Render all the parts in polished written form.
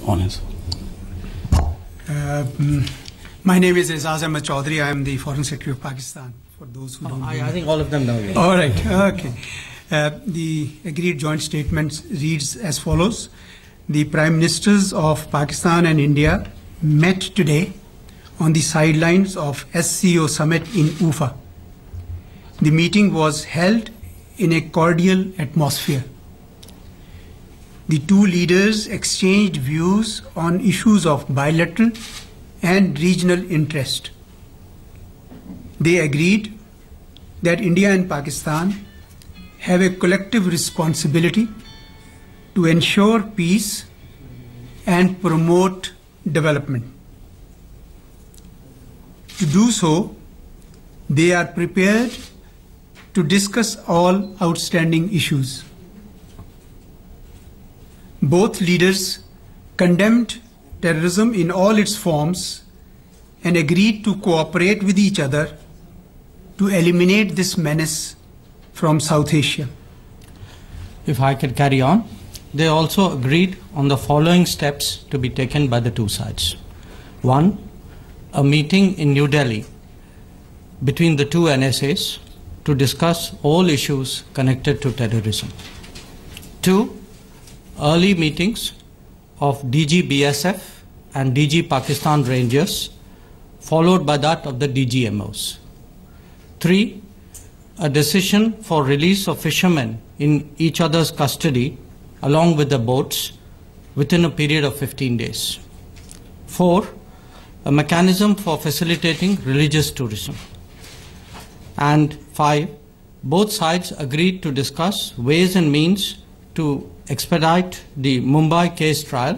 honors. My name is Azaz Ahmed Chaudhary. I am the Foreign Secretary of Pakistan. For those who don't know. I think all of them know you. All right. Okay. The agreed joint statement reads as follows. The Prime Ministers of Pakistan and India met today on the sidelines of SCO summit in Ufa. The meeting was held in a cordial atmosphere. The two leaders exchanged views on issues of bilateral and regional interest. They agreed that India and Pakistan have a collective responsibility to ensure peace and promote development. To do so, they are prepared to discuss all outstanding issues. Both leaders condemned terrorism in all its forms and agreed to cooperate with each other to eliminate this menace from South Asia. If I could carry on, they also agreed on the following steps to be taken by the two sides. 1. A meeting in New Delhi between the two NSAs to discuss all issues connected to terrorism. 2. Early meetings of DG BSF and DG Pakistan Rangers, followed by that of the DGMOs. 3. A decision for release of fishermen in each other's custody along with the boats within a period of 15 days. 4. A mechanism for facilitating religious tourism. And 5. Both sides agreed to discuss ways and means to expedite the Mumbai case trial,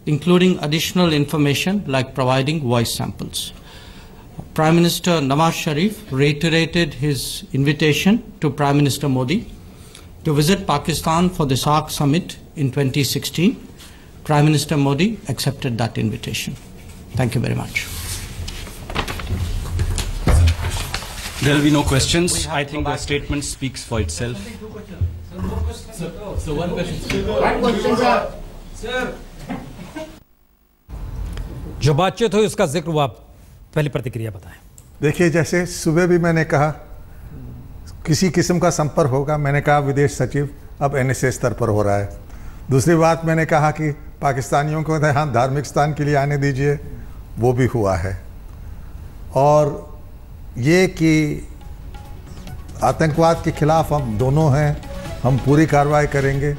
including additional information like providing voice samples. Prime Minister Nawaz Sharif reiterated his invitation to Prime Minister Modi to visit Pakistan for the SAARC summit in 2016. Prime Minister Modi accepted that invitation. Thank you very much. There will be no questions. I think the statement speaks for itself. So one question. One question, sir. Sir. जो बातचीत हुई उसका जिक्र हुआ, पहली प्रतिक्रिया बताएं। देखिए, जैसे सुबह भी मैंने कहा किसी किस्म का संपर्क होगा, मैंने कहा विदेश सचिव अब NSA स्तर पर हो रहा है। दूसरी बात मैंने कहा कि पाकिस्तानियों को यहाँ धार्मिक स्थान के लिए आने दीजिए, वो भी हुआ है। और ये कि आतंकवाद के खिलाफ हम दोनों हैं, हम पूरी कार्रवाई करेंगे,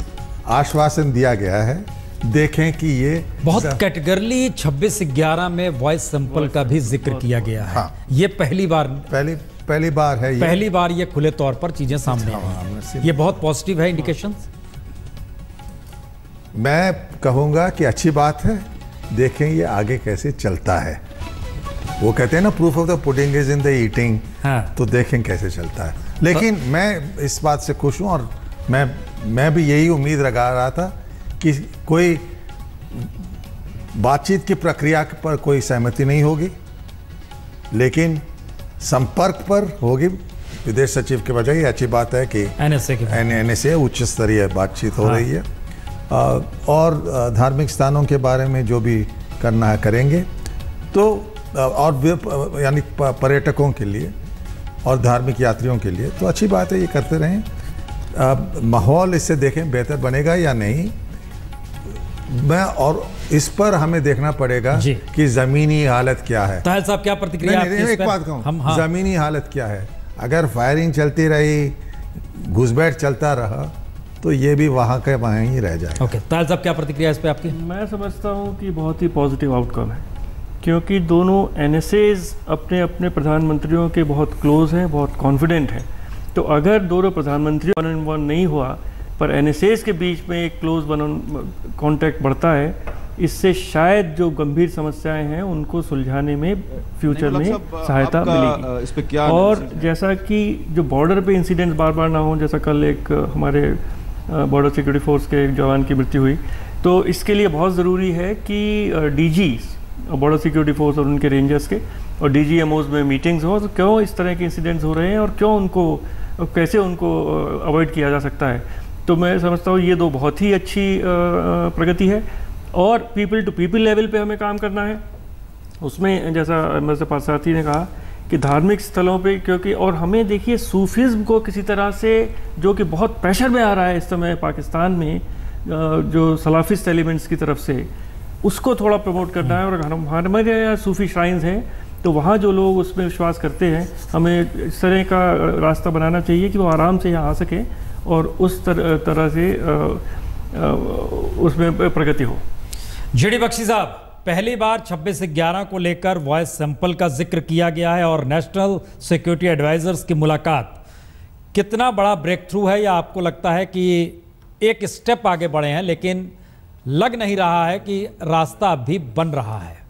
आश्वासन दिया गया है। देखें कि ये बहुत कैटेगरली 26/11 में वॉइस सैंपल का भी जिक्र किया गया है। हाँ। ये पहली बार है, पहली बार ये खुले तौर पर चीजें सामने आई। ये बहुत पॉजिटिव है इंडिकेशन। मैं कहूंगा कि अच्छी बात है, देखें ये आगे कैसे चलता है। वो कहते हैं ना, proof of the pudding is in the eating. हाँ। तो देखें कैसे चलता है। लेकिन मैं इस बात से खुश हूं और मैं भी यही उम्मीद लगा रहा था कि कोई बातचीत की प्रक्रिया पर कोई सहमति नहीं होगी, लेकिन संपर्क पर होगी विदेश सचिव के बजाय। अच्छी बात है कि NSA उच्च स्तरीय बातचीत हो रही है। और धार्मिक स्थानों के बारे में जो भी करना है करेंगे। तो और यानी पर्यटकों के लिए और धार्मिक यात्रियों के लिए तो अच्छी बात है, ये करते रहें। माहौल इससे देखें बेहतर बनेगा या नहीं, और इस पर हमें देखना पड़ेगा कि जमीनी हालत क्या है। ताहिर साहब, क्या प्रतिक्रिया? एक बात कहूँ, जमीनी हालत क्या है? अगर फायरिंग चलती रही, घुसपैठ चलता रहा, तो ये भी वहाँ के वहाँ ही रह जाएगा। ओके, ताहिर साहब, क्या प्रतिक्रिया इस पे आपकी? मैं समझता हूँ कि बहुत ही पॉजिटिव आउटकम है, क्योंकि दोनों NSAs अपने अपने प्रधानमंत्रियों के बहुत क्लोज हैं, बहुत कॉन्फिडेंट हैं। तो अगर दोनों प्रधानमंत्री 1-on-1 नहीं हुआ, पर NSAs के बीच में एक क्लोज कॉन्टैक्ट बढ़ता है, इससे शायद जो गंभीर समस्याएं हैं उनको सुलझाने में फ्यूचर में सहायता मिलेगी। इस पे क्या और जैसा कि जो बॉर्डर पे इंसिडेंट्स बार बार ना हो, जैसा कल एक हमारे बॉर्डर सिक्योरिटी फोर्स के एक जवान की मृत्यु हुई, तो इसके लिए बहुत ज़रूरी है कि DGs बॉर्डर सिक्योरिटी फोर्स और उनके रेंजर्स के और DGMOs में मीटिंग्स हो, तो क्यों इस तरह के इंसिडेंट्स हो रहे हैं और क्यों उनको कैसे उनको अवॉइड किया जा सकता है। तो मैं समझता हूँ ये दो बहुत ही अच्छी प्रगति है। और पीपल टू पीपल लेवल पे हमें काम करना है। उसमें जैसा मेरे पासार्थी ने कहा कि धार्मिक स्थलों पे, क्योंकि और हमें देखिए सूफीज़्म को किसी तरह से, जो कि बहुत प्रेशर में आ रहा है इस समय पाकिस्तान में, जो सलाफिस्ट एलिमेंट्स की तरफ से, उसको थोड़ा प्रमोट करना है। और हमारे यहाँ सूफी श्राइन्स हैं, तो वहाँ जो लोग उसमें विश्वास करते हैं, हमें इस तरह का रास्ता बनाना चाहिए कि वो आराम से यहाँ आ सके और उस तरह से उसमें प्रगति हो। जेडी बख्शी साहब, पहली बार 26/11 को लेकर वॉइस सैंपल का जिक्र किया गया है और नेशनल सिक्योरिटी एडवाइजर्स की मुलाकात कितना बड़ा ब्रेक थ्रू है, या आपको लगता है कि एक स्टेप आगे बढ़े हैं लेकिन लग नहीं रहा है कि रास्ता अभी बन रहा है?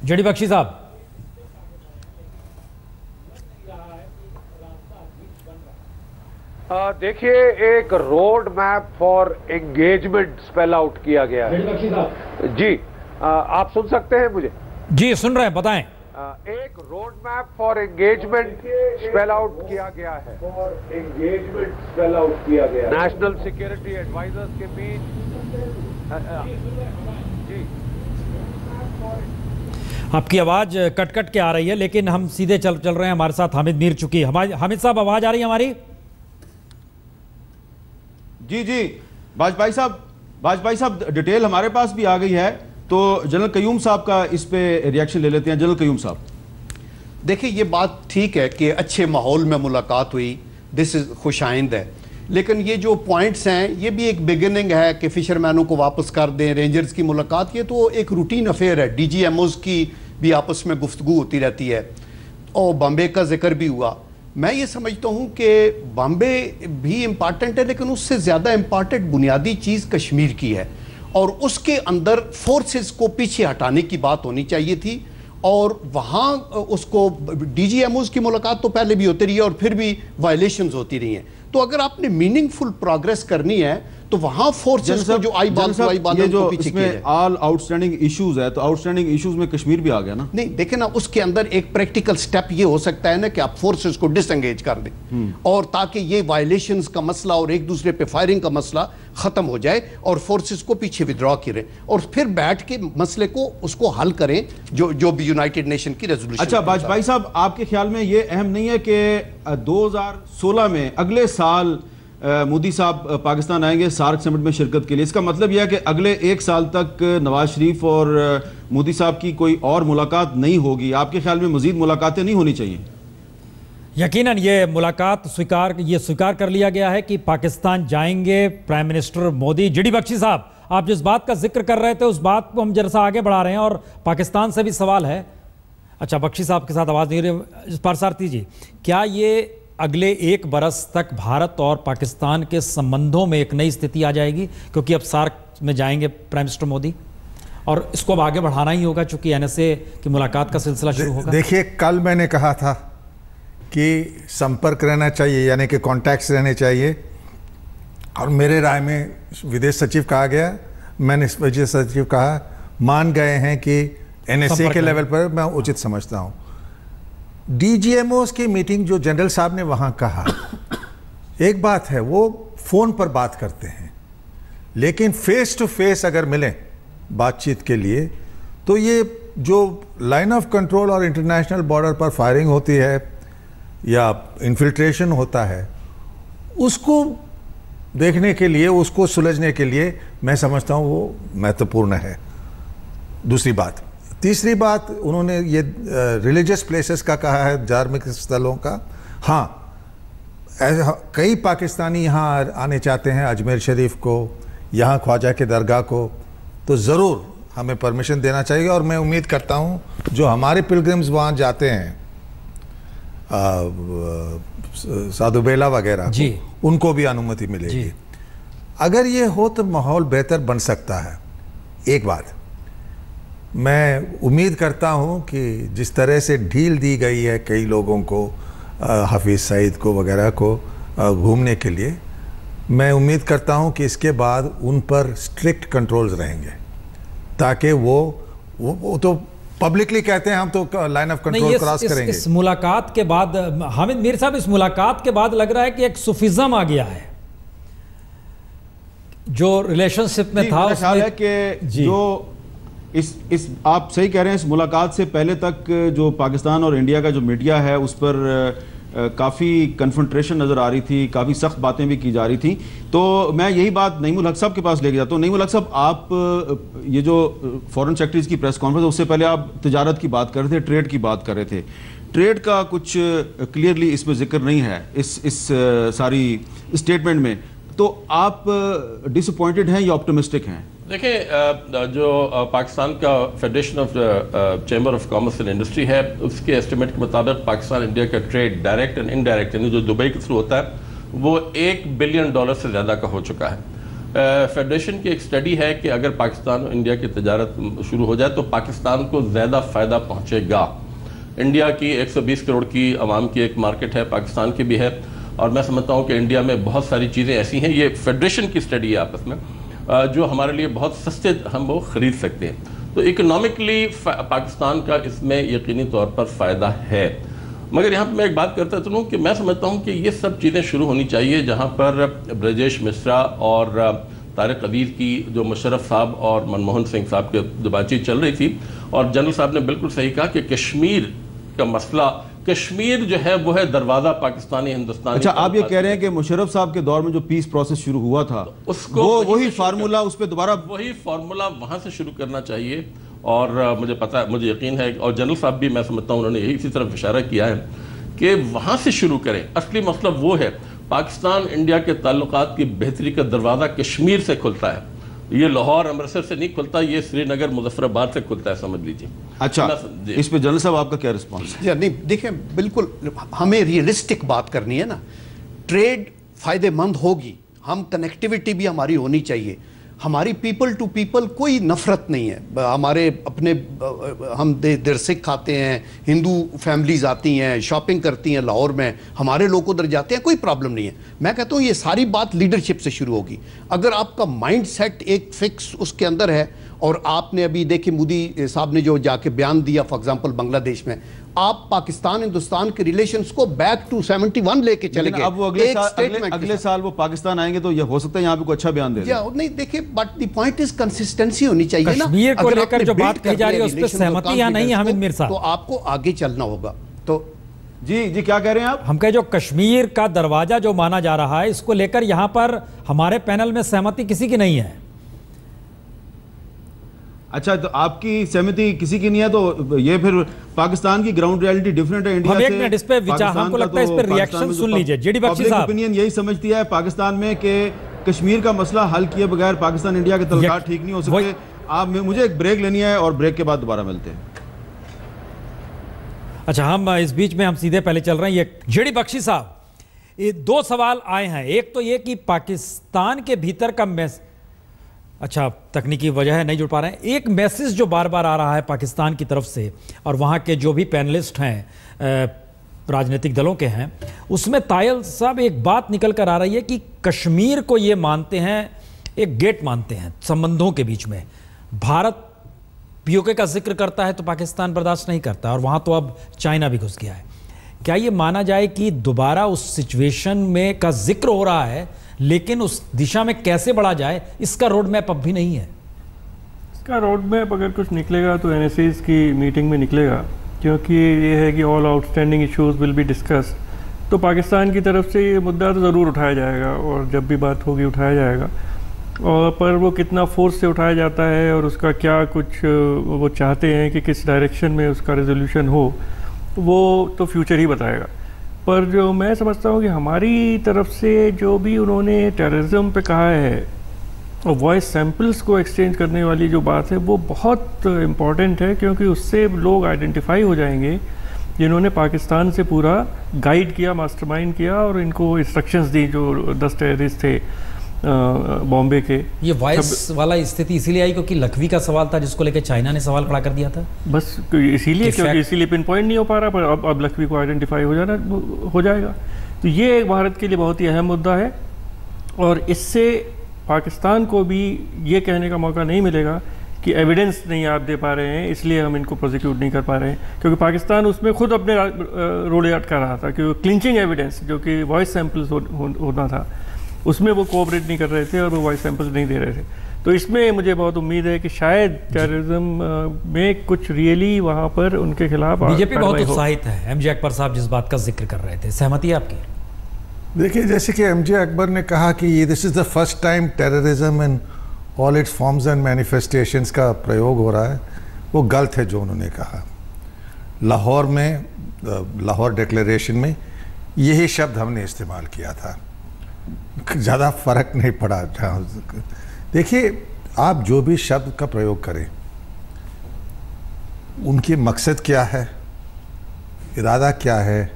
जेडी बख्शी साहब, देखिए, एक road map for engagement spell out किया गया है। जी, आप सुन सकते हैं मुझे? जी सुन रहे हैं, बताएं। एक road map for engagement spell out किया गया है, नेशनल सिक्योरिटी एडवाइजर्स के बीच। जी, आपकी आवाज कट कट के आ रही है, लेकिन हम सीधे चल रहे हैं। हमारे साथ हामिद मीर चुकी है। हामिद साहब, आवाज आ रही है हमारी? जी जी, वाजपेयी साहब डिटेल हमारे पास भी आ गई है, तो जनरल कयूम साहब का इस पे रिएक्शन ले लेते हैं। जनरल कयूम साहब, देखिए, ये बात ठीक है कि अच्छे माहौल में मुलाकात हुई, दिस इज खुशाइंद है, लेकिन ये जो पॉइंट्स हैं ये भी एक बिगिनिंग है कि फिशरमैनों को वापस कर दें, रेंजर्स की मुलाकात, ये तो एक रूटीन अफेयर है। DGMOs की भी आपस में गुफ्तगू होती रहती है, और बॉम्बे का जिक्र भी हुआ। मैं ये समझता हूँ कि बॉम्बे भी इम्पॉर्टेंट है, लेकिन उससे ज़्यादा इम्पॉर्टेंट बुनियादी चीज़ कश्मीर की है, और उसके अंदर फोर्सेस को पीछे हटाने की बात होनी चाहिए थी। और वहाँ उसको DGMOs की मुलाकात तो पहले भी होती रही है और फिर भी वायलेशंस होती रही हैं। तो अगर आपने मीनिंगफुल प्रोग्रेस करनी है तो वहाँ फोर्सेस को जो ऑल आउटस्टैंडिंग इश्यूज है, तो आउटस्टैंडिंग इश्यूज में कश्मीर भी आ गया ना? नहीं, देखे ना, उसके अंदर एक प्रैक्टिकल स्टेप ये हो सकता है ना कि आप फोर्सेस को डिसएंगेज कर दें, और ताकि ये वायलेशंस का मसला और एक दूसरे पे फायरिंग का मसला खत्म हो जाए और फोर्सेस को पीछे विड्रॉ करें, और फिर बैठ के मसले को उसको हल करें, जो भी यूनाइटेड नेशन की रेजोल्यूशन। अच्छा वाजपेयी साहब, आपके ख्याल में ये अहम नहीं है कि 2016 में अगले साल मोदी साहब पाकिस्तान आएंगे सार्क समिट में शिरकत के लिए? इसका मतलब यह है कि अगले 1 साल तक नवाज शरीफ और मोदी साहब की कोई और मुलाकात नहीं होगी। आपके ख्याल में मजीद मुलाकातें नहीं होनी चाहिए? यकीनन ये मुलाकात स्वीकार कर लिया गया है कि पाकिस्तान जाएंगे प्राइम मिनिस्टर मोदी। जेडी बख्शी साहब, आप जिस बात का जिक्र कर रहे थे उस बात को हम जरा सा आगे बढ़ा रहे हैं, और पाकिस्तान से भी सवाल है। अच्छा, बख्शी साहब के साथ आवाज़ नहीं रही। पारसारथी जी, क्या ये अगले 1 बरस तक भारत और पाकिस्तान के संबंधों में एक नई स्थिति आ जाएगी, क्योंकि अब सार्क में जाएंगे प्राइम मिनिस्टर मोदी, और इसको अब आगे बढ़ाना ही होगा चूंकि NSA की मुलाकात का सिलसिला शुरू होगा? देखिए, कल मैंने कहा था कि संपर्क रहना चाहिए, यानी कि कॉन्टैक्ट्स रहने चाहिए, और मेरे राय में विदेश सचिव कहा गया, मैंने विदेश सचिव कहा, मान गए हैं कि NSA के लेवल पर मैं उचित समझता हूँ। DGMOs की मीटिंग जो जनरल साहब ने वहाँ कहा, एक बात है वो फ़ोन पर बात करते हैं, लेकिन फेस टू फेस अगर मिलें बातचीत के लिए, तो ये जो लाइन ऑफ कंट्रोल और इंटरनेशनल बॉर्डर पर फायरिंग होती है या इन्फिल्ट्रेशन होता है, उसको देखने के लिए, उसको सुलझने के लिए मैं समझता हूँ वो महत्वपूर्ण है। दूसरी बात, तीसरी बात, उन्होंने ये रिलीजियस प्लेसेस का कहा है, धार्मिक स्थलों का। हाँ, कई पाकिस्तानी यहाँ आने चाहते हैं, अजमेर शरीफ को, यहाँ ख्वाजा के दरगाह को, तो ज़रूर हमें परमिशन देना चाहिए, और मैं उम्मीद करता हूँ जो हमारे पिलग्रिम्स वहाँ जाते हैं, साधु बेला वगैरह जी, उनको भी अनुमति मिलेगी। अगर ये हो तो माहौल बेहतर बन सकता है। एक बात मैं उम्मीद करता हूं कि जिस तरह से ढील दी गई है कई लोगों को, हफीज़ सईद को वगैरह को घूमने के लिए, मैं उम्मीद करता हूं कि इसके बाद उन पर स्ट्रिक्ट कंट्रोल्स रहेंगे, ताकि वो तो पब्लिकली कहते हैं हम तो लाइन ऑफ कंट्रोल क्रॉस करेंगे। इस मुलाकात के बाद हामिद मीर साहब, इस मुलाकात के बाद लग रहा है कि एक सूफिज्म आ गया है जो रिलेशनशिप में था, मेरा ख्याल है कि जो इस आप सही कह रहे हैं, इस मुलाकात से पहले तक जो पाकिस्तान और इंडिया का जो मीडिया है उस पर काफ़ी कन्फ्रंट्रेशन नज़र आ रही थी, काफ़ी सख्त बातें भी की जा रही थी। तो मैं यही बात नईमुल हक साहब के पास लेके जाता हूँ। नईमुल हक साहब, आप ये जो फॉरेन सेक्रेटरीज की प्रेस कॉन्फ्रेंस, उससे पहले आप तिजारत की बात कर रहे थे, ट्रेड की बात कर रहे थे। ट्रेड का कुछ क्लियरली इसमें जिक्र नहीं है इस सारी स्टेटमेंट में, तो आप डिसअपॉइंटेड हैं या ऑप्टिमिस्टिक हैं? देखिए, जो पाकिस्तान का federation of chamber of commerce and industry है, उसके एस्टिमेट के मुताबिक पाकिस्तान इंडिया का ट्रेड डायरेक्ट एंड इनडायरेक्ट, यानी जो दुबई के थ्रू होता है, वो $1 बिलियन से ज़्यादा का हो चुका है। फेडरेशन की एक स्टडी है कि अगर पाकिस्तान और इंडिया की तजारत शुरू हो जाए तो पाकिस्तान को ज़्यादा फ़ायदा पहुँचेगा। इंडिया की 120 करोड़ की आवाम की एक मार्केट है, पाकिस्तान की भी है, और मैं समझता हूँ कि इंडिया में बहुत सारी चीज़ें ऐसी हैं, ये फेडरेशन की स्टडी है आपस में, जो हमारे लिए बहुत सस्ते हम वो ख़रीद सकते हैं। तो इकोनॉमिकली पाकिस्तान का इसमें यकीनी तौर पर फ़ायदा है। मगर यहाँ पर मैं एक बात करता चलूँ कि मैं समझता हूँ कि ये सब चीज़ें शुरू होनी चाहिए जहाँ पर ब्रजेश मिश्रा और तारिक अजीज़ की, जो मुशर्रफ साहब और मनमोहन सिंह साहब के जो बातचीत चल रही थी, और जनरल साहब ने बिल्कुल सही कहा कि कश्मीर का मसला, कश्मीर जो है वो है दरवाजा पाकिस्तानी हिंदुस्तानी। अच्छा, आप ये कह रहे हैं कि मुशर्रफ साहब के दौर में जो पीस प्रोसेस शुरू हुआ था, तो उसको वही फार्मूला, उस पर दोबारा वही फार्मूला वहां से शुरू करना चाहिए। और मुझे पता है, मुझे यकीन है, और जनरल साहब भी मैं समझता हूँ उन्होंने यही इसी तरफ इशारा किया है कि वहां से शुरू करें। असली मतलब वो है, पाकिस्तान इंडिया के ताल्लुकात की बेहतरी का दरवाजा कश्मीर से खुलता है, ये लाहौर अमृतसर से नहीं खुलता, ये श्रीनगर मुजफ्फराबाद से खुलता है, समझ लीजिए। अच्छा, इस पे जनरल साहब आपका क्या रिस्पॉन्स है? नहीं, देखें, बिल्कुल हमें रियलिस्टिक बात करनी है ना। ट्रेड फायदेमंद होगी, हम कनेक्टिविटी भी हमारी होनी चाहिए, हमारी पीपल टू पीपल कोई नफरत नहीं है। हमारे अपने हम देर सिख खाते हैं, हिंदू फैमिलीज आती हैं, शॉपिंग करती हैं लाहौर में, हमारे लोग उधर जाते हैं, कोई प्रॉब्लम नहीं है। मैं कहता हूँ ये सारी बात लीडरशिप से शुरू होगी। अगर आपका माइंड सेट एक फिक्स उसके अंदर है, और आपने अभी देखिए मोदी साहब ने जो जाके बयान दिया फॉर एग्जांपल बांग्लादेश में, आप पाकिस्तान हिंदुस्तान के रिलेशंस को बैक टू 71 लेके चले गए। अब वो अगले साल वो पाकिस्तान आएंगे तो ये हो सकता है यहाँ पे कोई अच्छा बयान दे। नहीं, देखिए, but the point is consistency होनी चाहिए ना। कश्मीर को लेकर जो बात कही जा रही है उस पर सहमति या नहीं है हामिद मीर साहब? तो आपको आगे चलना होगा। तो जी क्या कह रहे हैं आप? हम कहे जो कश्मीर का दरवाजा जो माना जा रहा है, इसको लेकर यहाँ पर हमारे पैनल में सहमति किसी की नहीं है। अच्छा, तो आपकी सहमति किसी की नहीं है, तो ये फिर पाकिस्तान की ग्राउंड रियलिटी डिफरेंट है इंडिया से। एक मिनट इस पे विचार, हमको लगता है इस पे रिएक्शन सुन लीजिए। जेडी बख्शी साहब, ओपिनियन यही समझती है पाकिस्तान में कि कश्मीर का मसला हल किए बगैर पाकिस्तान इंडिया के तल्लुकात ठीक नहीं हो सकते। आप मुझे एक ब्रेक लेनी है और ब्रेक के बाद दोबारा मिलते हैं। अच्छा, हम इस बीच में हम सीधे पहले चल रहे हैं। ये जेडी बख्शी साहब, ये दो सवाल आए हैं। एक तो ये कि पाकिस्तान के भीतर का अच्छा, तकनीकी वजह है नहीं जुड़ पा रहे हैं। एक मैसेज जो बार बार आ रहा है पाकिस्तान की तरफ से, और वहाँ के जो भी पैनलिस्ट हैं राजनीतिक दलों के हैं, उसमें तायल साहब एक बात निकल कर आ रही है कि कश्मीर को ये मानते हैं, एक गेट मानते हैं संबंधों के बीच में। भारत पीओके का जिक्र करता है तो पाकिस्तान बर्दाश्त नहीं करता, और वहाँ तो अब चाइना भी घुस गया है। क्या ये माना जाए कि दोबारा उस सिचुएशन में का जिक्र हो रहा है, लेकिन उस दिशा में कैसे बढ़ा जाए इसका रोड मैप अब भी नहीं है? इसका रोड मैप अगर कुछ निकलेगा तो एनएसएस की मीटिंग में निकलेगा, क्योंकि ये है कि all outstanding issues will be discuss. तो पाकिस्तान की तरफ से ये मुद्दा तो ज़रूर उठाया जाएगा, और जब भी बात होगी उठाया जाएगा। और पर वो कितना फोर्स से उठाया जाता है और उसका क्या कुछ वो चाहते हैं कि किस डायरेक्शन में उसका रेजोल्यूशन हो, वो तो फ्यूचर ही बताएगा। पर जो मैं समझता हूँ कि हमारी तरफ से जो भी उन्होंने टेररिज्म पे कहा है और वॉइस सैंपल्स को एक्सचेंज करने वाली जो बात है, वो बहुत इम्पॉर्टेंट है, क्योंकि उससे लोग आइडेंटिफाई हो जाएंगे जिन्होंने पाकिस्तान से पूरा गाइड किया, मास्टरमाइंड किया और इनको इंस्ट्रक्शंस दी, जो 10 टेररिस्ट थे बॉम्बे के। ये वॉइस वाला स्थिति इसीलिए आई क्योंकि लखवी का सवाल था जिसको लेकर चाइना ने सवाल खड़ा कर दिया था, बस इसीलिए, क्योंकि इसीलिए पिन पॉइंट नहीं हो पा रहा, पर अब लखवी को आइडेंटिफाई हो जाएगा। तो ये एक भारत के लिए बहुत ही अहम मुद्दा है, और इससे पाकिस्तान को भी ये कहने का मौका नहीं मिलेगा कि एविडेंस नहीं आप दे पा रहे हैं इसलिए हम इनको प्रोसिक्यूट नहीं कर पा रहे हैं, क्योंकि पाकिस्तान उसमें खुद अपने रोल अटका रहा था कि क्लिंचिंग एविडेंस जो कि वॉइस सैंपल्स होना था, उसमें वो कोऑपरेट नहीं कर रहे थे और वो वॉइस सैंपल्स नहीं दे रहे थे। तो इसमें मुझे बहुत उम्मीद है कि शायद टेररिज्म में कुछ रियली वहाँ पर उनके खिलाफ बीजेपी बहुत उत्साहित है। एमजे अकबर साहब जिस बात का जिक्र कर रहे थे, सहमति है आपकी? देखिए, जैसे कि एमजे अकबर ने कहा कि ये this is the first time terrorism in all it's forms and manifestations का प्रयोग हो रहा है, वो गलत है जो उन्होंने कहा। लाहौर में, लाहौर डिक्लेरेशन में यही शब्द हमने इस्तेमाल किया था, ज़्यादा फर्क नहीं पड़ा। देखिए, आप जो भी शब्द का प्रयोग करें, उनकी मकसद क्या है, इरादा क्या है,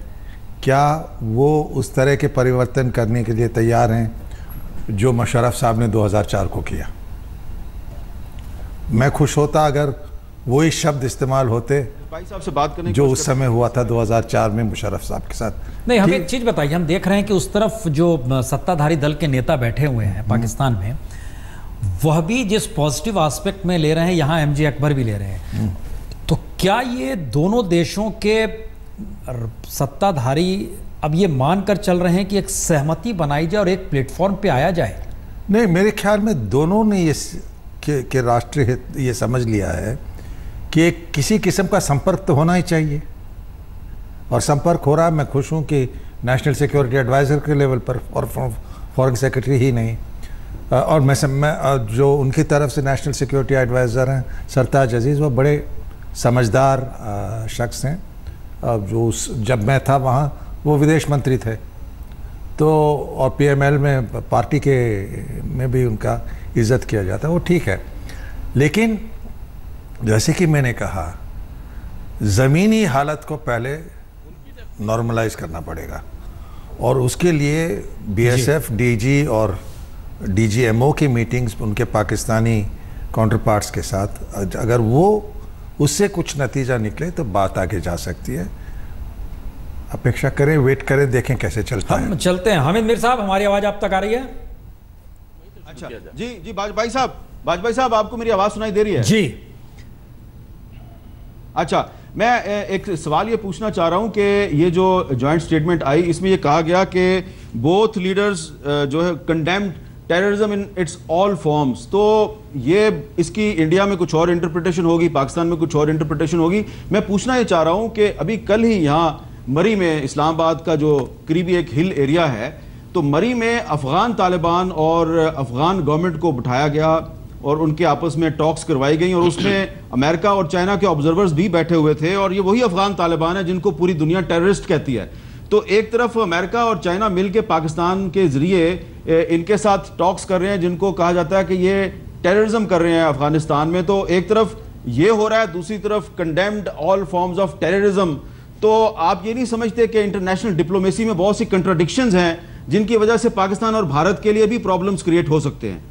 क्या वो उस तरह के परिवर्तन करने के लिए तैयार हैं जो मुशर्रफ साहब ने 2004 को किया। मैं खुश होता अगर वही शब्द इस्तेमाल होते भाई साहब से बात करने जो उस समय हुआ था 2004 में मुशर्रफ साहब के साथ। नहीं, हमें एक चीज़ बताइए, हम देख रहे हैं कि उस तरफ जो सत्ताधारी दल के नेता बैठे हुए हैं पाकिस्तान में, वह भी जिस पॉजिटिव एस्पेक्ट में ले रहे हैं, यहाँ एमजे अकबर भी ले रहे हैं। तो क्या ये दोनों देशों के सत्ताधारी अब ये मानकर चल रहे हैं कि एक सहमति बनाई जाए और एक प्लेटफॉर्म पे आया जाए? नहीं, मेरे ख्याल में दोनों ने ये के राष्ट्रीय हित ये समझ लिया है कि किसी किस्म का संपर्क तो होना ही चाहिए, और संपर्क हो रहा है। मैं खुश हूँ कि नेशनल सिक्योरिटी एडवाइज़र के लेवल पर, और फॉरेन सेक्रेटरी ही नहीं, और मैं जो उनकी तरफ से नेशनल सिक्योरिटी एडवाइज़र हैं सरताज अजीज़, वो बड़े समझदार शख्स हैं। जो जब मैं था वहाँ वो विदेश मंत्री थे, तो और पीएमएल में पार्टी के में भी उनका इज़्ज़त किया जाता है, वो ठीक है। लेकिन जैसे कि मैंने कहा, ज़मीनी हालत को पहले नॉर्मलाइज करना पड़ेगा, और उसके लिए बीएसएफ, डीजी और डीजीएमओ की मीटिंग्स उनके पाकिस्तानी काउंटर पार्ट्स के साथ, अगर वो उससे कुछ नतीजा निकले तो बात आगे जा सकती है। अपेक्षा करें, वेट करें, देखें कैसे चलता है। हम चलते हैं। हामिद मीर साहब, हमारी आवाज़ आप तक आ रही है? अच्छा जी जी, बाजपाई साहब आपको मेरी आवाज़ सुनाई दे रही है? जी। अच्छा, मैं एक सवाल ये पूछना चाह रहा हूं कि ये जो जॉइंट स्टेटमेंट आई, इसमें ये कहा गया कि बोथ लीडर्स जो है condemned terrorism in its all forms. तो ये इसकी इंडिया में कुछ और इंटरप्रिटेशन होगी, पाकिस्तान में कुछ और इंटरप्रिटेशन होगी। मैं पूछना ये चाह रहा हूं कि अभी कल ही यहाँ मरी में, इस्लामाबाद का जो करीबी एक हिल एरिया है, तो मरी में अफगान तालिबान और अफगान गवर्नमेंट को बिठाया गया और उनके आपस में टॉक्स करवाई गई, और उसमें अमेरिका और चाइना के ऑब्जर्वर्स भी बैठे हुए थे, और ये वही अफगान तालिबान है जिनको पूरी दुनिया टेररिस्ट कहती है। तो एक तरफ अमेरिका और चाइना मिलकर पाकिस्तान के जरिए इनके साथ टॉक्स कर रहे हैं, जिनको कहा जाता है कि ये टेररिज्म कर रहे हैं अफगानिस्तान में। तो एक तरफ ये हो रहा है, दूसरी तरफ condemned all forms of terrorism. तो आप ये नहीं समझते कि इंटरनेशनल डिप्लोमेसी में बहुत सी कंट्राडिक्शंस हैं जिनकी वजह से पाकिस्तान और भारत के लिए भी प्रॉब्लम्स क्रिएट हो सकते हैं?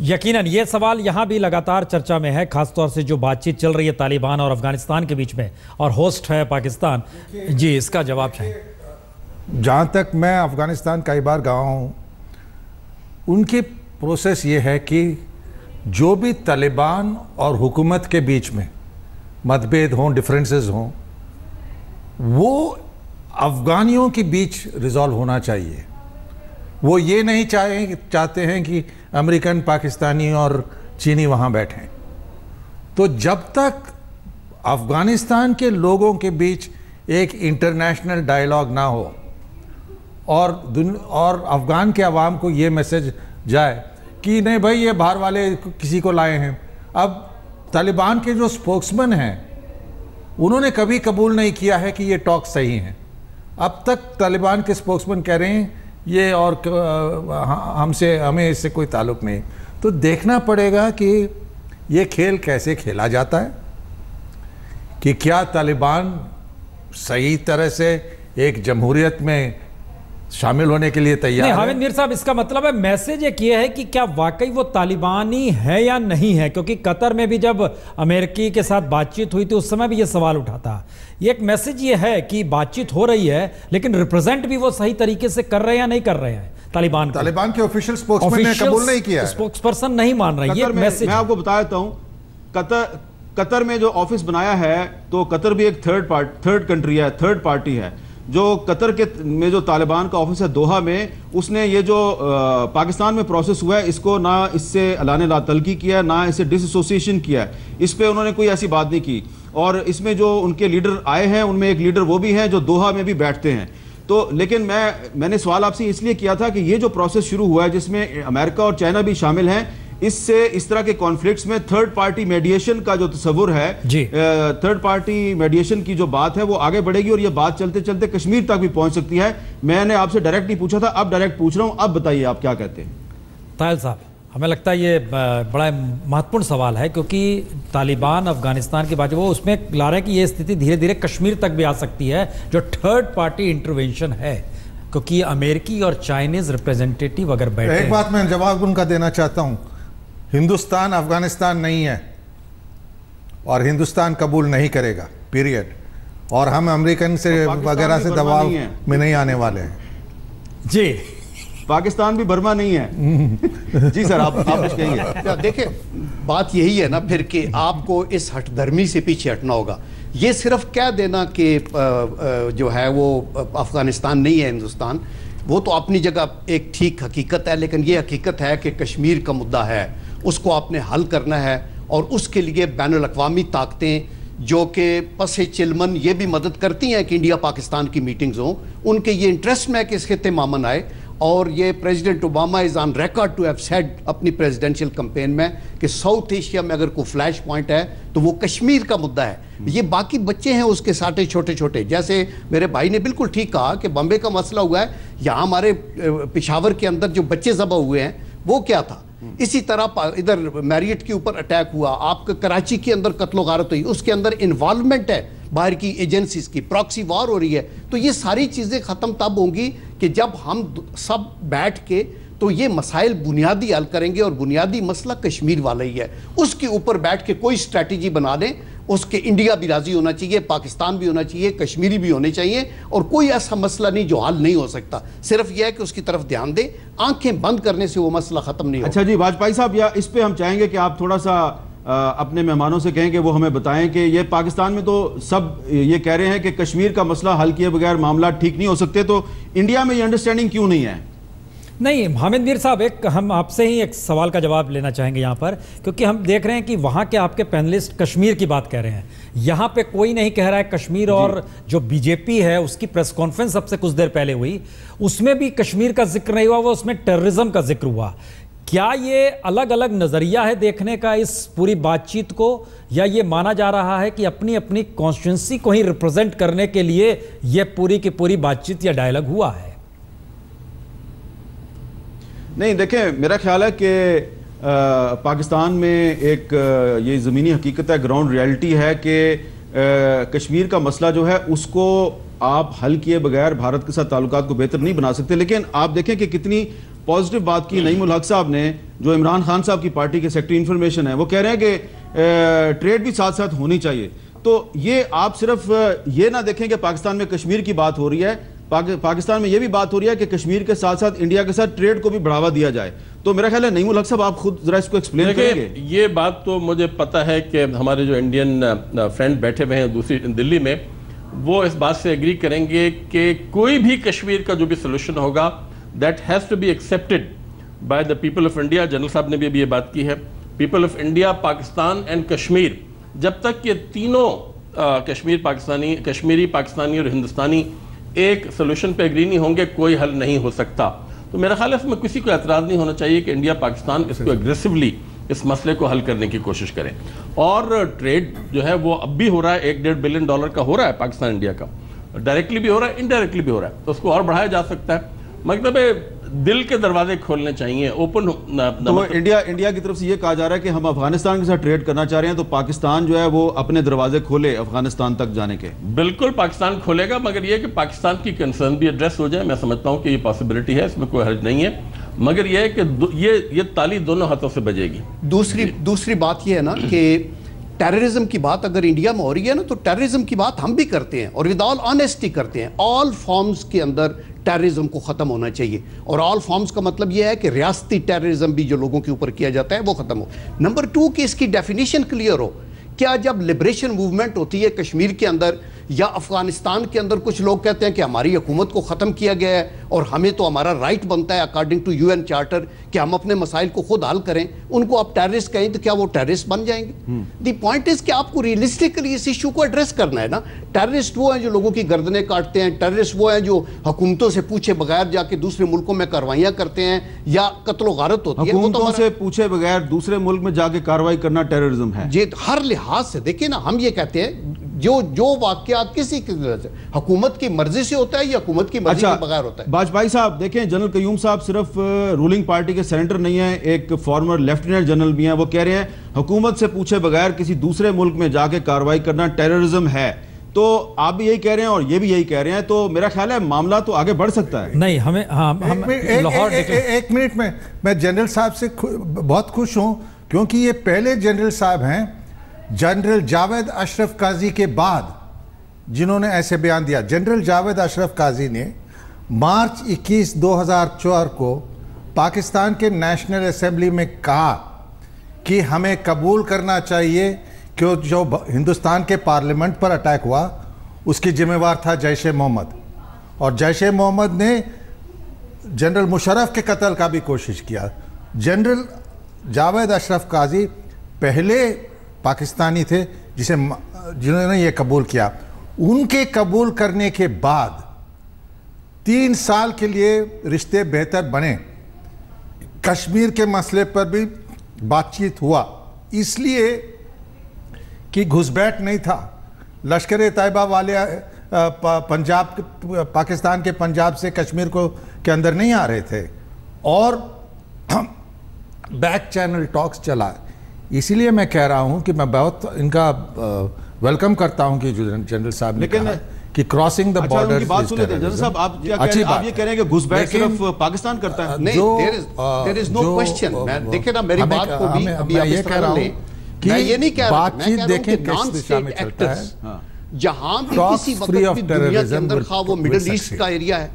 यकीनन ये सवाल यहाँ भी लगातार चर्चा में है, खासतौर से जो बातचीत चल रही है तालिबान और अफगानिस्तान के बीच में, और होस्ट है पाकिस्तान। जी, इसका जवाब चाहिए। जहाँ तक मैं अफगानिस्तान कई बार गया हूँ, उनकी प्रोसेस ये है कि जो भी तालिबान और हुकूमत के बीच में मतभेद हों, डिफरेंसेस हों, वो अफगानियों के बीच रिजॉल्व होना चाहिए। वो ये नहीं चाहते हैं कि अमेरिकन, पाकिस्तानी और चीनी वहाँ बैठें। तो जब तक अफगानिस्तान के लोगों के बीच एक इंटरनेशनल डायलॉग ना हो और अफगान के अवाम को ये मैसेज जाए कि नहीं भाई, ये बाहर वाले किसी को लाए हैं। अब तालिबान के जो स्पोक्समैन हैं, उन्होंने कभी कबूल नहीं किया है कि ये टॉक सही हैं। अब तक तालिबान के स्पोक्समैन कह रहे हैं ये, और हमें इससे कोई ताल्लुक़ नहीं। तो देखना पड़ेगा कि ये खेल कैसे खेला जाता है, कि क्या तालिबान सही तरह से एक जमहूरियत में शामिल होने के लिए तैयार है। हामिद मीर साहब, इसका मतलब है मैसेज एक ये है कि क्या वाकई वो तालिबानी है या नहीं है, क्योंकि कतर में भी जब अमेरिकी के साथ बातचीत हुई थी उस समय भी ये सवाल उठा था। ये एक मैसेज ये है कि बातचीत हो रही है, लेकिन रिप्रेजेंट भी वो सही तरीके से कर रहे हैं या नहीं कर रहे हैं तालिबान के ऑफिशियल स्पोक्समैन ने कबूल नहीं किया, स्पोक्सपर्सन नहीं मान रहे। ये मैसेज मैं आपको बता देता हूं, कतर में जो ऑफिस बनाया है, तो कतर भी एक थर्ड कंट्री है, थर्ड पार्टी है। जो कतर के में जो तालिबान का ऑफिस है दोहा में, उसने ये जो पाकिस्तान में प्रोसेस हुआ है इसको ना इससे अलाने ला तलकी किया, ना इसे डिसएसोसिएशन किया है, इस पे उन्होंने कोई ऐसी बात नहीं की। और इसमें जो उनके लीडर आए हैं उनमें एक लीडर वो भी हैं जो दोहा में भी बैठते हैं। तो लेकिन मैंने सवाल आपसे इसलिए किया था कि ये जो प्रोसेस शुरू हुआ है जिसमें अमेरिका और चाइना भी शामिल हैं, इससे इस तरह के कॉन्फ्लिक्ट्स में थर्ड पार्टी मेडिएशन का जो तस्वुर है, थर्ड पार्टी मेडिएशन की जो बात है वो आगे बढ़ेगी और ये बात चलते चलते कश्मीर तक भी पहुंच सकती है। मैंने आपसे डायरेक्ट नहीं पूछा था, अब डायरेक्ट पूछ रहा हूं, अब बताइए आप क्या कहते हैं। ताहिल साहब, हमें लगता है ये बड़ा महत्वपूर्ण सवाल है, क्योंकि तालिबान अफगानिस्तान के बाद वो उसमें ला रहे हैं कि ये स्थिति धीरे धीरे कश्मीर तक भी आ सकती है, जो थर्ड पार्टी इंटरवेंशन है, क्योंकि अमेरिकी और चाइनीज रिप्रेजेंटेटिव अगर बैठे। एक बात मैं जवाब उनका देना चाहता हूं, हिंदुस्तान अफगानिस्तान नहीं है और हिंदुस्तान कबूल नहीं करेगा, पीरियड। और हम अमेरिकन से वगैरह से दबाव में नहीं आने वाले हैं। जी, पाकिस्तान भी बर्मा नहीं है। जी सर, आप कुछ कहेंगे? देखिए, बात यही है ना फिर कि आपको इस हठधर्मी से पीछे हटना होगा। ये सिर्फ कह देना कि जो है वो अफगानिस्तान नहीं है हिंदुस्तान, वो तो अपनी जगह एक ठीक हकीकत है, लेकिन ये हकीकत है कि कश्मीर का मुद्दा है, उसको आपने हल करना है और उसके लिए बैनुल-अक़वामी ताकतें जो कि पसे चिलमन ये भी मदद करती हैं कि इंडिया पाकिस्तान की मीटिंग्स हों, उनके ये इंटरेस्ट में है कि इस खित्ते मामन आए। और ये president Obama is on record to have said अपनी प्रेसिडेंशियल कैंपेन में कि साउथ एशिया में अगर कोई फ्लैश पॉइंट है तो वो कश्मीर का मुद्दा है। ये बाकी बच्चे हैं उसके साथे छोटे छोटे, जैसे मेरे भाई ने बिल्कुल ठीक कहा कि बम्बे का मसला हुआ है, यहाँ हमारे पेशावर के अंदर जो बच्चे ज़बह हुए हैं वो क्या था। इसी तरह इधर मैरियट के ऊपर अटैक हुआ, आपका कराची के अंदर कत्लो गारत हुई, उसके अंदर इन्वॉल्वमेंट है बाहर की एजेंसीज की, प्रॉक्सी वॉर हो रही है। तो ये सारी चीज़ें ख़त्म तब होंगी कि जब हम सब बैठ के तो ये मसाइल बुनियादी हल करेंगे, और बुनियादी मसला कश्मीर वाला ही है। उसके ऊपर बैठ के कोई स्ट्रैटेजी बना दें, उसके इंडिया भी राज़ी होना चाहिए, पाकिस्तान भी होना चाहिए, कश्मीरी भी होने चाहिए, और कोई ऐसा मसला नहीं जो हल नहीं हो सकता। सिर्फ यह है कि उसकी तरफ ध्यान दें, आंखें बंद करने से वो मसला ख़त्म नहीं होगा। अच्छा जी, वाजपेयी साहब, या इस पे हम चाहेंगे कि आप थोड़ा सा अपने मेहमानों से कहें कि वो हमें बताएं कि ये पाकिस्तान में तो सब ये कह रहे हैं कि कश्मीर का मसला हल किए बगैर मामला ठीक नहीं हो सकते, तो इंडिया में ये अंडरस्टैंडिंग क्यों नहीं है? नहीं, हामिद मीर साहब, एक हम आपसे ही एक सवाल का जवाब लेना चाहेंगे यहाँ पर, क्योंकि हम देख रहे हैं कि वहाँ के आपके पैनलिस्ट कश्मीर की बात कह रहे हैं, यहाँ पे कोई नहीं कह रहा है कश्मीर। और जो बीजेपी है उसकी प्रेस कॉन्फ्रेंस सबसे कुछ देर पहले हुई, उसमें भी कश्मीर का जिक्र नहीं हुआ, वो उसमें टेररिज्म का जिक्र हुआ। क्या ये अलग अलग नज़रिया है देखने का इस पूरी बातचीत को, या ये माना जा रहा है कि अपनी अपनी कॉन्स्टिट्यूंसी को ही रिप्रेजेंट करने के लिए ये पूरी की पूरी बातचीत या डायलॉग हुआ है? नहीं, देखें, मेरा ख्याल है कि पाकिस्तान में एक ये ज़मीनी हकीकत है, ग्राउंड रियलिटी है कि कश्मीर का मसला जो है उसको आप हल किए बगैर भारत के साथ ताल्लुकात को बेहतर नहीं बना सकते। लेकिन आप देखें कि कितनी पॉजिटिव बात की नईमुल हक साहब ने, जो इमरान खान साहब की पार्टी के सेक्रेटरी इंफॉर्मेशन है, वो कह रहे हैं कि ट्रेड भी साथ साथ होनी चाहिए। तो ये आप सिर्फ ये ना देखें कि पाकिस्तान में कश्मीर की बात हो रही है, पाकिस्तान में ये भी बात हो रही है कि कश्मीर के साथ साथ इंडिया के साथ ट्रेड को भी बढ़ावा दिया जाए। तो मेरा ख्याल है नईमुल हक साहब, आप खुद जरा इसको एक्सप्लेन करेंगे। ये बात तो मुझे पता है कि हमारे जो इंडियन फ्रेंड बैठे हुए हैं दूसरी दिल्ली में, वो इस बात से एग्री करेंगे कि कोई भी कश्मीर का जो भी सोल्यूशन होगा, that has to be accepted by the people of India. General साहब ने भी अभी ये बात की है, people of India, Pakistan and Kashmir. जब तक ये तीनों कश्मीरी, पाकिस्तानी और हिंदुस्तानी एक सोल्यूशन पे एग्री नहीं होंगे, कोई हल नहीं हो सकता। तो मेरा ख्याल है इसमें किसी को एतराज़ नहीं होना चाहिए कि इंडिया पाकिस्तान इसको एग्रेसिवली इस मसले को हल करने की कोशिश करें। और ट्रेड जो है वो अब भी हो रहा है, $1.5 बिलियन का हो रहा है पाकिस्तान इंडिया का, डायरेक्टली भी हो रहा है, इनडायरेक्टली भी हो रहा है, तो उसको और बढ़ाया जा सकता है। मतलब दिल के दरवाजे खोलने चाहिए, ओपन। तो इंडिया की तरफ से ये कहा जा रहा है कि हम अफगानिस्तान के साथ ट्रेड करना चाह रहे हैं, तो पाकिस्तान जो है वो अपने दरवाजे खोले अफगानिस्तान तक जाने के। बिल्कुल पाकिस्तान खोलेगा, मगर ये कि पाकिस्तान की कंसर्न भी एड्रेस हो जाए। मैं समझता हूँ कि ये पॉसिबिलिटी है, इसमें कोई हर्ज नहीं है, मगर ये है कि ये ताली दोनों हाथों से बजेगी। दूसरी बात ये है ना कि टेररिज्म की बात अगर इंडिया में हो रही है ना, तो टेररिज्म की बात हम भी करते हैं और विद ऑल ऑनेस्टी करते हैं। ऑल फॉर्म्स के अंदर टेररिज्म को ख़त्म होना चाहिए, और ऑल फॉर्म्स का मतलब यह है कि रियासती टेररिज्म भी जो लोगों के ऊपर किया जाता है वो ख़त्म हो। नंबर 2 कि इसकी डेफिनेशन क्लियर हो। क्या जब लिबरेशन मूवमेंट होती है कश्मीर के अंदर, या अफगानिस्तान के अंदर कुछ लोग कहते हैं कि हमारी हुकूमत को ख़त्म किया गया है और हमें तो हमारा राइट बनता है अकॉर्डिंग टू UN चार्टर कि हम अपने मसाइल को खुद हल करें, उनको आप टेररिस्ट कहें तो क्या वो टेररिस्ट बन जाएंगे? द पॉइंट इज कि आपको रियलिस्टिकली इस इशू को एड्रेस करना है ना। टेररिस्ट वो हैं जो लोगों की गर्दनें काटते हैं, टेररिस्ट वो हैं जो हुकूमतों से पूछे बगैर जाके दूसरे मुल्कों में कार्रवाइयां करते हैं या कत्लो गारत होती है। हुकूमतों से पूछे बगैर दूसरे मुल्क में जाके कार्रवाई करना टेररिज्म है। ये हर लिहाज से देखिए ना, हम ये कहते हैं जो वाकयात किसी की हुकूमत की मर्जी से होता है या हुकूमत की मर्जी के बगैर होता है। वाजपेयी साहब देखें, जनरल कयूम साहब सिर्फ रूलिंग पार्टी के सेनेटर नहीं है, एक फॉर्मर लेफ्टिनेंट जनरल भी हैं। वो कह रहे हैं हुकूमत से पूछे बगैर किसी दूसरे मुल्क में जाके कार्रवाई करना टेररिज्म है। तो आप भी यही कह रहे हैं और ये भी यही कह रहे हैं, तो मेरा ख्याल है मामला तो आगे बढ़ सकता है। नहीं, हमें एक मिनट में मैं जनरल साहब से बहुत खुश हूं क्योंकि ये पहले जनरल साहब हैं जनरल जावेद अशरफ काजी के बाद जिन्होंने ऐसे बयान दिया। जनरल जावेद अशरफ काजी ने मार्च 21, 2004 को पाकिस्तान के नेशनल असेंबली में कहा कि हमें कबूल करना चाहिए कि जो हिंदुस्तान के पार्लियामेंट पर अटैक हुआ उसकी जिम्मेवार था जैश ए मोहम्मद, और जैश ए मोहम्मद ने जनरल मुशर्रफ के कत्ल का भी कोशिश किया। जनरल जावेद अशरफ काजी पहले पाकिस्तानी थे जिन्होंने ये कबूल किया। उनके कबूल करने के बाद 3 साल के लिए रिश्ते बेहतर बने। कश्मीर के मसले पर भी बातचीत हुआ इसलिए कि घुसपैठ नहीं था। लश्कर तैयबा वाले पंजाब पाकिस्तान के पंजाब से कश्मीर के अंदर नहीं आ रहे थे और बैक चैनल टॉक्स चला। इसीलिए मैं कह रहा हूं कि मैं बहुत इनका वेलकम करता हूं कि जनरल साहब ने कहा कि क्रॉसिंग द बॉर्डर। बात सुन लेते हैं जनरल साहब, आप क्या कह रहे हैं? आप ये कह रहे हैं कि घुसपैठ सिर्फ पाकिस्तान करता है? नहीं, देयर इज नो क्वेश्चन। मैं देखिए ना, मेरी बात को भी अभी आप इस तरह लें। मैं ये नहीं कह रहा, मैं कह रहा हूं कि नॉन स्टेट एक्टर्स जहां भी किसी वक्त भी दुनिया के अंदर, खा वो मिडिल ईस्ट का एरिया है,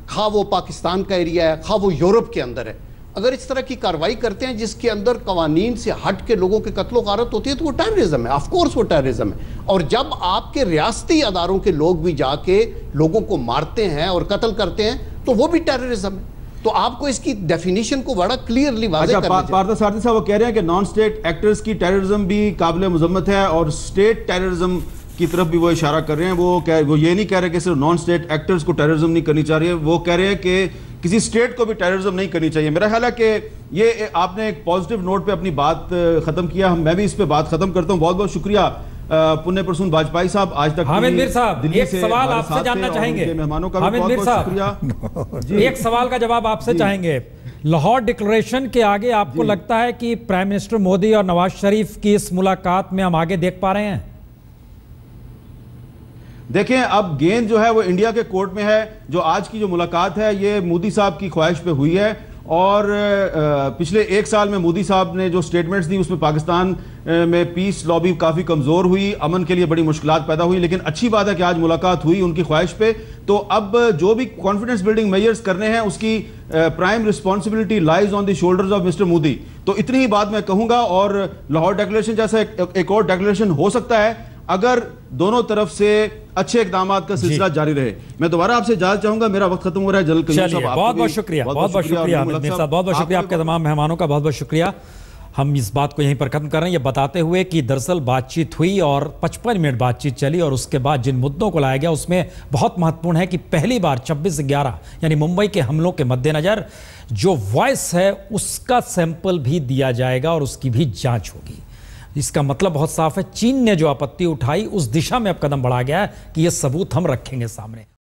खा वो पाकिस्तान का एरिया है, खा वो यूरोप के अंदर है, अगर इस तरह की कार्रवाई करते हैं जिसके अंदर कवानीन से हट के लोगों के कत्लो गारत होती है तो वो टेररिज्म है। ऑफ कोर्स वो टेररिज्म है। और जब आपके रियासती अदारों के लोग भी जाके लोगों को मारते हैं और कत्ल करते हैं तो वो भी टेररिज्म है। तो आपको इसकी डेफिनेशन को बड़ा क्लियरली वाज़ेह करना चाहिए। पारदा सारथी साहब वो कह रहे हैं कि नॉन स्टेट एक्टर्स की टेररिज्म भी काबिल मजम्मत है और स्टेट टेररिज्म की तरफ भी वो इशारा कर रहे हैं। वो ये नहीं कह रहे कि सिर्फ नॉन स्टेट एक्टर्स को टेररिज्म नहीं करनी चाहिए, वो कह रहे हैं कि किसी स्टेट को भी टेररिज्म नहीं करनी चाहिए। मेरा ख्याल है कि ये आपने एक पॉजिटिव नोट पे अपनी बात खत्म किया। मैं भी इस पे बात खत्म करता हूं। बहुत बहुत शुक्रिया पुण्य प्रसून वाजपेयी साहब, आज तक हामिद मीर साहब एक सवाल आपसे जानना चाहेंगे। मेहमानों का भी बहुत बहुत शुक्रिया। एक सवाल का जवाब आपसे चाहेंगे। लाहौर डिक्लेरेशन के आगे आपको लगता है कि प्राइम मिनिस्टर मोदी और नवाज शरीफ की इस मुलाकात में हम आगे देख पा रहे हैं? देखें, अब गेंद जो है वो इंडिया के कोर्ट में है। जो आज की जो मुलाकात है ये मोदी साहब की ख्वाहिश पे हुई है और पिछले 1 साल में मोदी साहब ने जो स्टेटमेंट्स दी उसमें पाकिस्तान में पीस लॉबी काफ़ी कमज़ोर हुई, अमन के लिए बड़ी मुश्किलात पैदा हुई। लेकिन अच्छी बात है कि आज मुलाकात हुई उनकी ख्वाहिश पे। तो अब जो भी कॉन्फिडेंस बिल्डिंग मेजर्स करने हैं उसकी prime responsibility lies on the shoulders of mister Modi. तो इतनी ही बात मैं कहूँगा और लाहौर डिक्लेरेशन जैसा एक और डिक्लेरेशन हो सकता है अगर दोनों तरफ से अच्छे इकदाम का सिलसिला जारी रहे। मैं दोबारा आपसे इजाजत चाहूंगा, मेरा वक्त खत्म हो रहा है। जनरल कयूम साहब, बहुत बहुत शुक्रिया, बहुत बहुत शुक्रिया मीर साहब, बहुत बहुत शुक्रिया आपके तमाम मेहमानों का, बहुत बहुत शुक्रिया। हम इस बात को यहीं पर खत्म कर रहे हैं, ये बताते हुए कि दरअसल बातचीत हुई और 55 मिनट बातचीत चली और उसके बाद जिन मुद्दों को लाया गया उसमें बहुत महत्वपूर्ण है कि पहली बार 26/11 यानी मुंबई के हमलों के मद्देनजर जो वॉइस है उसका सैंपल भी दिया जाएगा और उसकी भी जांच होगी। इसका मतलब बहुत साफ है, चीन ने जो आपत्ति उठाई उस दिशा में अब कदम बढ़ा गया है कि यह सबूत हम रखेंगे सामने।